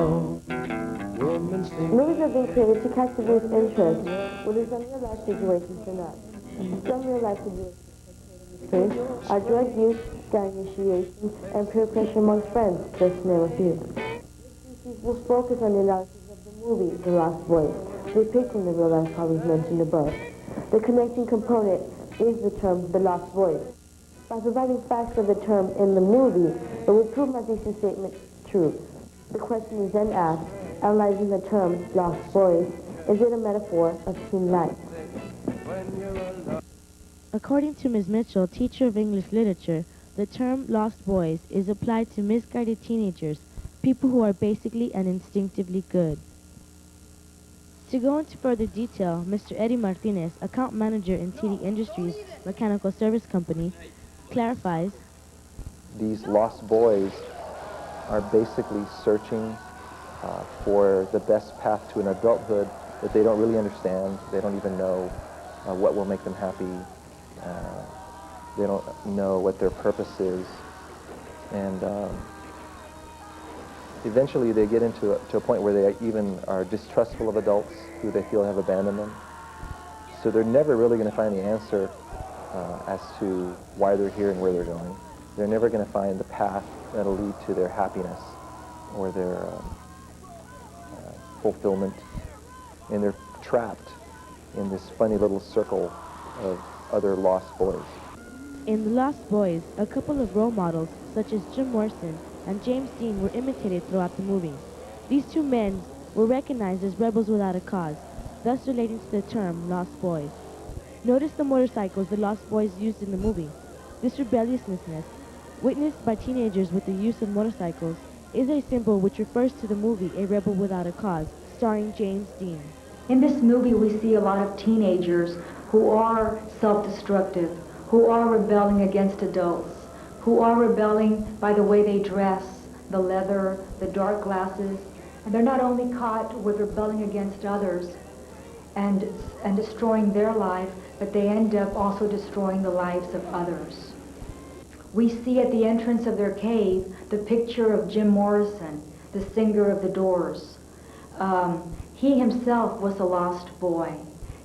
know. Movies have been created to catch the viewers' interest, whether some real-life situations or not. Some real-life situations are drug use, gang initiation, and peer pressure amongst friends, just to name a few. This will focus on the analysis of the movie, The Lost Boys, depicting the real-life problems mentioned above. The connecting component is the term The Lost Boys. By providing facts of the term in the movie, it will prove my thesis statement true. The question is then asked, analyzing the term Lost Boys, is it a metaphor of teen life? According to Ms. Mitchell, teacher of English literature, the term Lost Boys is applied to misguided teenagers, people who are basically and instinctively good. To go into further detail, Mr. Eddie Martinez, account manager in TD Industries Mechanical Service Company, clarifies, these lost boys are basically searching for the best path to an adulthood that they don't really understand. They don't even know what will make them happy. They don't know what their purpose is. And eventually they get to a point where they even are distrustful of adults who they feel have abandoned them. So they're never really going to find the answer as to why they're here and where they're going. They're never going to find the path that'll lead to their happiness or their fulfillment. And they're trapped in this funny little circle of other lost boys. in The Lost Boys, a couple of role models, such as Jim Morrison and James Dean, were imitated throughout the movie. These two men were recognized as rebels without a cause, thus relating to the term Lost Boys. Notice the motorcycles the Lost Boys used in the movie. This rebelliousness, witnessed by teenagers with the use of motorcycles, is a symbol which refers to the movie A Rebel Without a Cause, starring James Dean. In this movie, we see a lot of teenagers who are self-destructive, who are rebelling against adults, who are rebelling by the way they dress, the leather, the dark glasses. And they're not only caught with rebelling against others and destroying their life, but they end up also destroying the lives of others. We see at the entrance of their cave the picture of Jim Morrison, the singer of the Doors. He himself was a lost boy.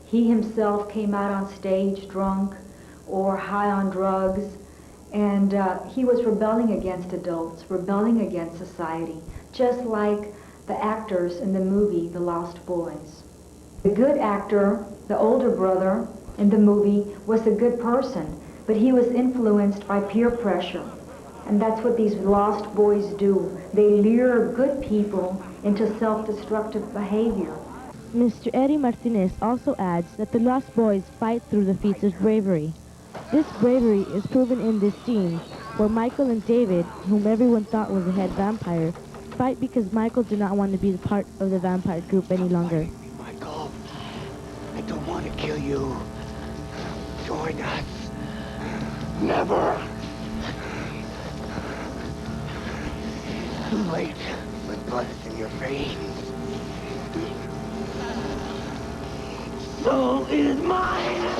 He himself came out on stage drunk or high on drugs, and he was rebelling against adults, rebelling against society, just like the actors in the movie The Lost Boys. The good actor, the older brother in the movie, was a good person, but he was influenced by peer pressure. And that's what these lost boys do. They lure good people into self-destructive behavior. Mr. Eddie Martinez also adds that the Lost Boys fight through the feats of bravery. This bravery is proven in this scene where Michael and David, whom everyone thought was the head vampire, fight because Michael did not want to be part of the vampire group any longer. Michael, I don't want to kill you. Join us. Never. Too late. My blood is in your veins. Soul is mine.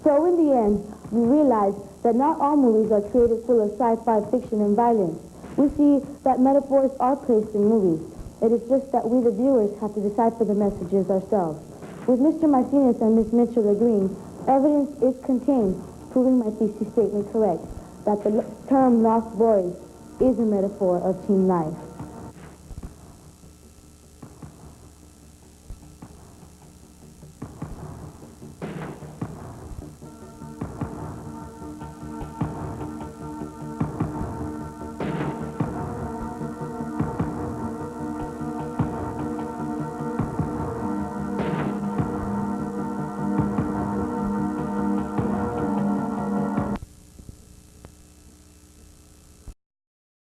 So in the end, we realize that not all movies are created full of sci-fi fiction and violence. We see that metaphors are placed in movies. It is just that we, the viewers, have to decipher the messages ourselves. With Mr. Martinez and Ms. Mitchell agreeing, evidence is contained, proving my thesis statement correct, that the term Lost Boys is a metaphor of teen life.